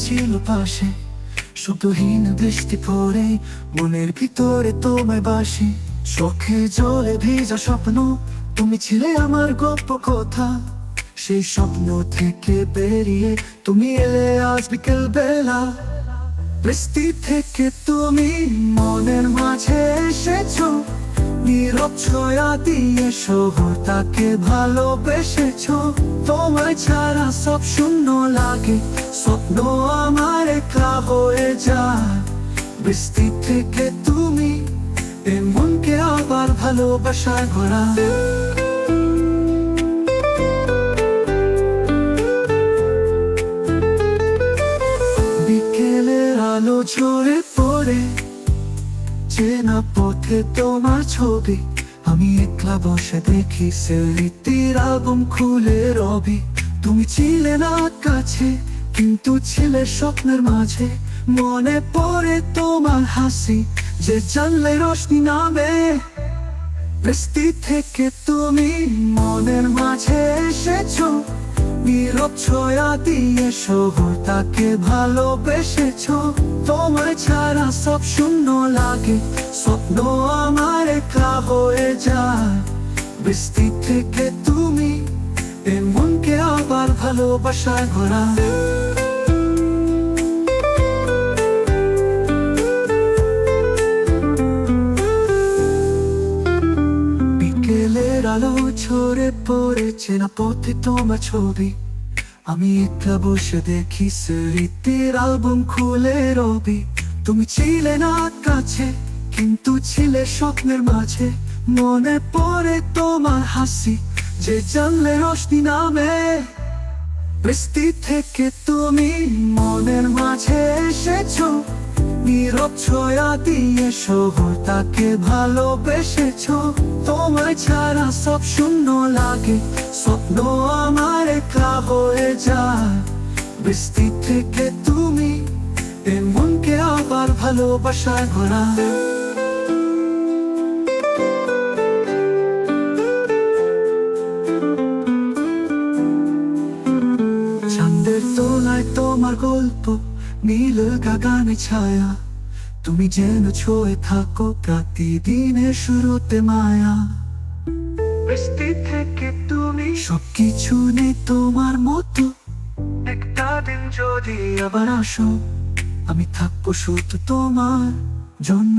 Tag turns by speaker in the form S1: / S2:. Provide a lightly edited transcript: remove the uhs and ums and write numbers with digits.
S1: ছিল পাশে, শব্দহীন দৃষ্টি পড়ে মনের ভিতরে তোমায় বাসি। চোখে জলে ভিজা স্বপ্ন, তুমি ছিলে আমার গল্প কথা। সেই স্বপ্ন থেকে বেরিয়ে তুমি এলে আজ বিকেল বেলা। বৃষ্টি থেকে তুমি মনের মাঝে এসেছো, নীরব ছোঁয়া দিয়ে শহরটাকে ভালোবেসেছো। তোমায় ছাড়া সব শূন্য লাগে, স্বপ্ন আমার একা হয়ে যায়। বৃষ্টি থেকে তুমি এ মনকে আবার ভালোবাসায় ভরা। বিকেলের আলো ঝরে পড়ে চেনা পথে তোমার ছবি, আমি একলা বসে দেখি স্মৃতির অ্যালবাম খুলে রবি। তুমি ছিলে না কাছে, কিন্তু ছিলে স্বপ্নের মাঝে। মনে পড়ে তোমার হাসি, যে জানলে রোশনি নামে। বৃষ্টি থেকে তুমি মনের মাঝে এসেছো, নীরব ছোঁয়া দিয়ে শহরটাকে ভালোবেসেছো। তোমায় ছাড়া সব শূন্য লাগে, স্বপ্ন আমার একা হয়ে যায়। বৃষ্টি থেকে তুমি এ মনকে আবার ভালোবাসায় ভরা। বিকেলের আলো ঝরে পড়েছে না পথে তোমার ছবি, আমি একলা বসে দেখি স্মৃতির অ্যালবাম খুলে রবি। তুমি ছিলে না কাছে, কিন্তু ছিলে স্বপ্নের মাঝে। মনে পড়ে তোমার হাসি, যে জানলে রোশনি নামে। বৃষ্টি থেকে তুমি মনের মাঝে এসেছো, নীরব ছোঁয়া দিয়ে শহরটাকে ভালোবেসেছো। তোমায় ছাড়া সব শূন্য লাগে, স্বপ্ন আমার একা হয়ে যায়। বৃষ্টি থেকে তুমি এ মনকে আবার ভালোবাসায় ভরা। চাঁদের তলায় তোমার গল্প, নীল গগনে ছায়া। তুমি যেন ছুঁয়ে থাকো প্রতিদিনের শুরুতে মায়া। বৃষ্টি থেকে তুমি সবকিছু নেই তোমার মতো, একটা দিন যদি আবার আসো, আমি থাকবো শুধু তোমার জন্য।